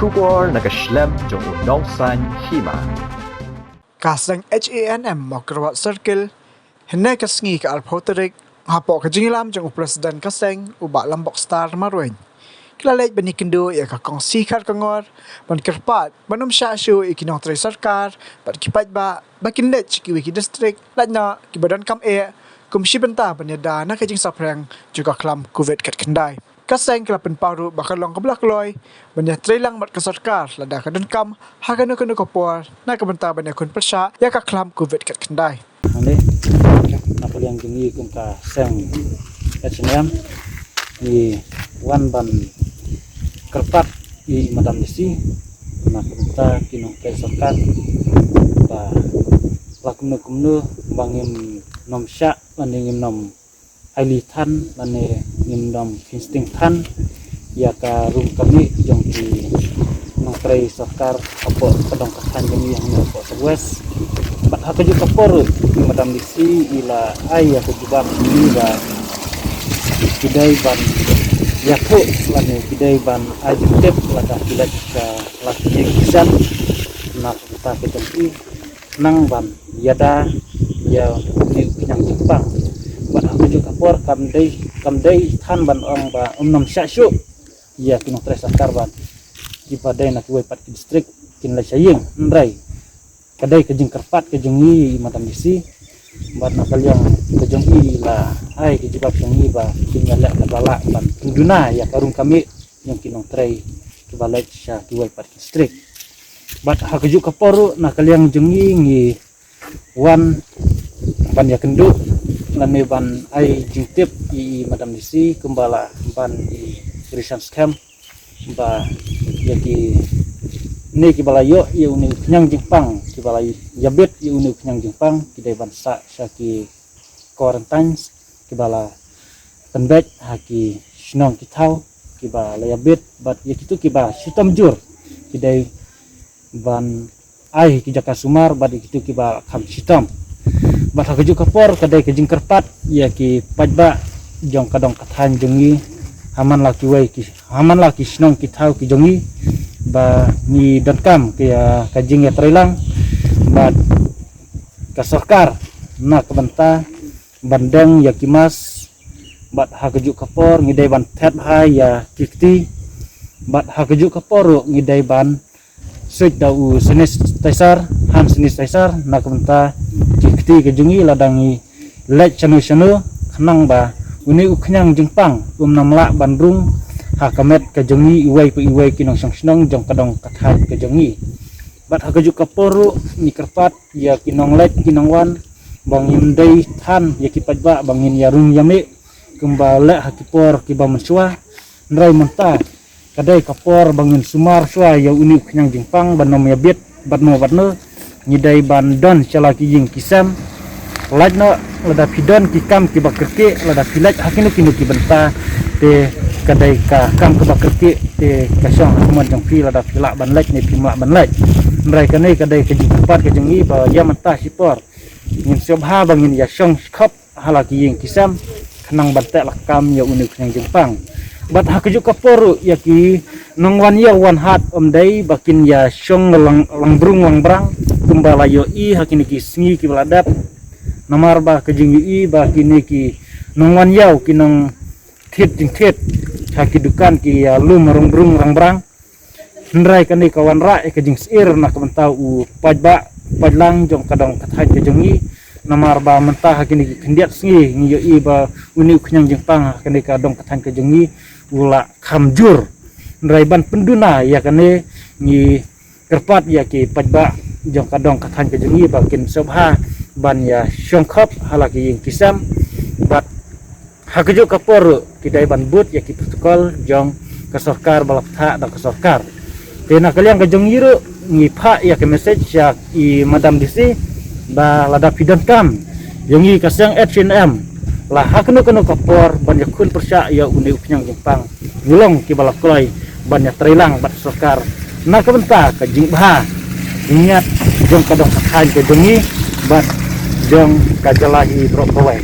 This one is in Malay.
Kubor nakaslem jong unongsan Hima. Kasang Hanm makrawat circle henai kasngi ka alpoterik hapok kajingilam jong presiden kaseng ubak lambok star marwen. Kilalek bani kendo ya ka kongsi kar kangor ban Kyrpad banum syashu ikinong tre sarkar bat kipat ba bakin lech ki wiki district latna ki badan kam kumsi benta banyada na kajing saprang juga klam covid kat kendai. Kaseng kelapen paru bakal long keblak loy banya trelang mat ke sarkar lada kadan kam hakanu kanu kopor na kebenta banya kun persya ya ka klam covid kat kendai. Ane apa yang jengi kum ka seng Hanm di wan ban Kyrpad i madam desi na kebenta kinong kai sarkar ba lakumnu bangim nom Shah bandingim nom Aili Than lane ngim nom insting Than ya ka Rung kami jong ki nang trai sarkar apo kadang kathan jong yang apo sewes bat ha kaju kapor di madam disi ila ai ya kujubak ni ba kidai ban ya ko lane kidai ban ajtep lada kilat ka lakye kisan na kita ketempi nang ban yada ya di yang Jepang bat aku juga kapor kamdei Than ban ong ba nom Shah ya kinong tres akar ban di padai nak Kawei pat distrik kin la saying ndrai kadai ke jing Kyrpad ke jengi madam disi bat nak yang ke jengi la ai ke jibak jengi ba kin la bala ban penduna ya karung kami yang kinong trai ke balai Shah Kawei pat distrik bat aku juga kapor nak yang jengi ngi wan ban ya kenduk lane ban ai jingtip i madam disi kembala ban i Christian scam ba yaki ne ki balayo ye uni knyang jingpang ki balai yabet ye uni knyang jingpang ki dai ban sa ki quarantine ki bala penbet haki snong ki thau ki bala yabet bat ye kitu ki ba sitam jur ki dai ban ai ki jaka sumar bat kitu ki ba kham sitam bat hakaju kapor kadai ke jing Kyrpad ya ki pajba jong kadong kathan jongi haman la ki snong ki thau ki jongi ba ni dankam ki kajing ya trelang bat ka sarkar na kabanta bandang ya kimas bat hakaju kapor ngidai ban thet hai ya kikti bat hakaju kapor ngidai ban suit dau senis taisar han senis taisar na kabanta kikti ke jungi ladangi lek chanu khnang ba uni uknyang jingpang namla bandrung hakamet ke jungi iwai kinong song jong kadong kathat ke jungi bat hakaju kaporu ni Kyrpad ya kinong lek kinong wan bangin dei Than ya kipajba bangin ya Rung yame kembale hakipor kiba mensua ndrai menta kadai kapor bangin sumar sua ya uni uknyang jingpang banom ya bet batno ngidai bandon calaki jing kisam lajno lada pidon kikam ki bakerke lada pilaj hakinu kinu ki benta te kadai ka kam ke bakerke te kasong hakuman jong fi lada pilak ban laj ne pimlak ban laj mrai kanai kadai ke jing Kyrpad ke jengi ba ya mentah sipor ngin sobha bangin ya song khop halaki jing kisam khnang bantek lakam ya unik yang Jepang bat hakaju kapor ya ki nongwan ya wan hat omdai bakin ya song langbrung langbrang kumbala yo i hakini ki sngi ki baladap namar ba kejing i ba kini ki nongwan yau kinong thit jing thit hakidukan ki ya lu marungbrung langbrang ndrai kani kawan ra kejing sir na kabentau u pajba pajlang jong kadong kathai kejengi namar ba mentah hakini ki kendiat sngi ngi yo i ba uni uknyang jingpang hakini ka dong kathan kejengi ula khamjur ndrai ban penduna ya kane ngi Kyrpad ya ki pajba jong kadong kathan kejengi bakin sobha ban ya syongkhop halaki yang kisam bat hakaju kapor kidai ban but ya ki protokol jong kasarkar balaptha da kasarkar tena kalian kejengi ru ngi pha ya ke message ya i madam disi ba lada pidon kam yongi kasang Hanm la haknu kanu kapor ban yakun persya ya uni upnyang jingpang ngulong ki balakloi ban ya trelang bat sarkar na kabenta ka jingba ingat jong kadong kathan ke jengi bat jong kajalahi bro Kawei